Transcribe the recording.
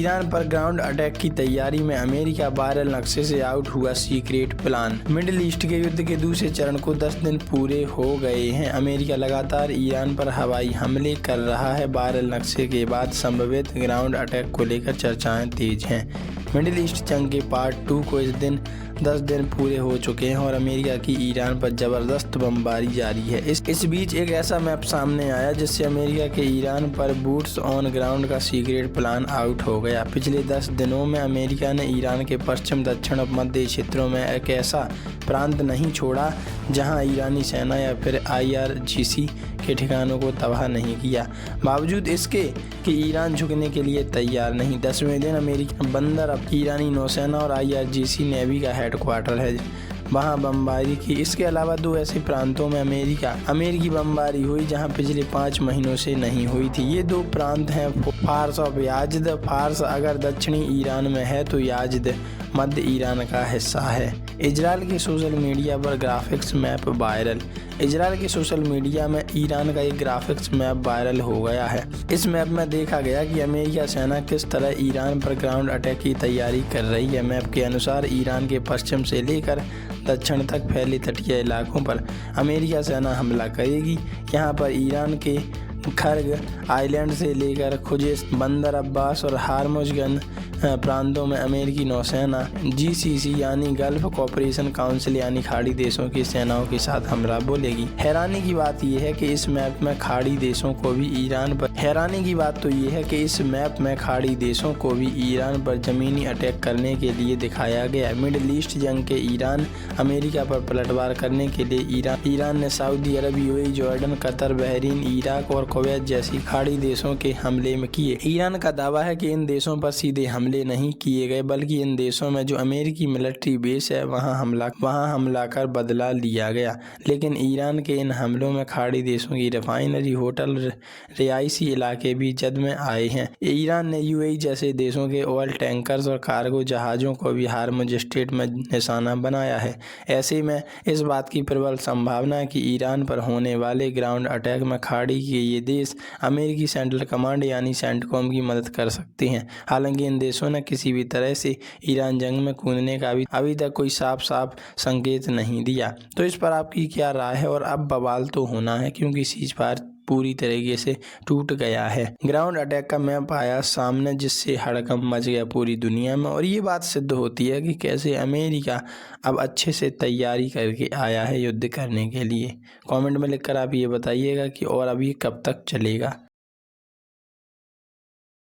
Iran पर ground attack की तैयारी में अमेरिका वायरल नक्शे से आउट हुआ सीक्रेट प्लान। मिडिल ईस्ट के युद्ध के दूसरे चरण को 10 दिन पूरे हो गए हैं। अमेरिका लगातार ईरान पर हवाई हमले कर रहा है। वायरल नक्शे के बाद संभवित ग्राउंड अटैक को लेकर चर्चाएं तेज हैं। मिडिल ईस्ट जंग के पार्ट 2 को 10 दिन पूरे हो चुके हैं और अमेरिका की ईरान पर जबरदस्त बमबारी जारी है। इस बीच एक ऐसा मैप सामने आया जिससे अमेरिका के ईरान पर बूट्स ऑन ग्राउंड का सीक्रेट प्लान आउट हो गया। पिछले 10 दिनों में अमेरिका ने ईरान के पश्चिम, दक्षिण और मध्य क्षेत्रों में एक ऐसा प्रांत नहीं छोड़ा जहां ईरानी सेना या फिर IRGC के ठिकानों को तबाह नहीं किया। बावजूद इसके कि ईरान झुकने के लिए तैयार नहीं। 10वें दिन अमेरिका बंदर अब ईरानी नौसेना और IRGC नेवी का हेडक्वार्टर है, वहां बमबारी की। इसके अलावा 2 ऐसे प्रांतों में अमेरिकी बमबारी हुई जहां पिछले 5 महीनों से नहीं हुई थी। ये 2 प्रांत हैं फार्स और याज़द। फार्स अगर दक्षिणी ईरान में है तो याज़द मध्य ईरान का हिस्सा है। इजराइल के सोशल मीडिया पर ग्राफिक्स मैप वायरल। इजराइल के सोशल मीडिया में ईरान का एक ग्राफिक्स मैप वायरल हो गया है। इस मैप में देखा गया कि अमेरिका सेना किस तरह ईरान पर ग्राउंड अटैक की तैयारी कर रही है। मैप के अनुसार ईरान के पश्चिम से लेकर दक्षिण तक फैले तटीय इलाकों पर अमेरिका सेना हमला करेगी। यहाँ पर ईरान के खर्ग आइलैंड से लेकर खुजेस्त, बंदर अब्बास और हार्मुज़गन प्रांतों में अमेरिकी नौसेना GCC यानी गल्फ कोऑपरेशन काउंसिल यानी खाड़ी देशों की सेनाओं के साथ हमला बोलेगी। हैरानी की बात यह है कि इस मैप में खाड़ी देशों को भी ईरान पर जमीनी अटैक करने के लिए दिखाया गया। मिडिल ईस्ट जंग के ईरान अमेरिका पर पलटवार करने के लिए ईरान ने सऊदी अरब, UAE, Jordan, Qatar, Bahrain, Iraq और कुवैत जैसी खाड़ी देशों के हमले में किए। ईरान का दावा है कि इन देशों पर सीधे हमले नहीं किए गए, बल्कि इन देशों में जो अमेरिकी मिलिट्री बेस है वहां हमला कर बदला लिया गया। लेकिन ईरान के इन हमलों में खाड़ी देशों की रिफाइनरी, होटल, रिहायशी इलाके भी जद में आए हैं। ईरान ने UAE जैसे देशों के ऑयल टैंकर्स और कार्गो जहाज़ों को भी हार्मुज़ स्ट्रेट में निशाना बनाया है। ऐसे में इस बात की प्रबल संभावना है कि ईरान पर होने वाले ग्राउंड अटैक में खाड़ी के ये देश अमेरिकी सेंट्रल कमांड यानी सेंटकॉम की मदद कर सकते हैं। हालांकि इन देशों ने किसी भी तरह से ईरान जंग में कूदने का अभी तक कोई साफ संकेत नहीं दिया। तो इस पर आपकी क्या राय है? और अब बवाल तो होना है क्योंकि सीज़फायर पूरी तरीके से टूट गया है। ग्राउंड अटैक का मैप आया सामने जिससे हड़कंप मच गया पूरी दुनिया में और ये बात सिद्ध होती है कि कैसे अमेरिका अब अच्छे से तैयारी करके आया है युद्ध करने के लिए। कमेंट में लिखकर आप ये बताइएगा कि और अब ये कब तक चलेगा।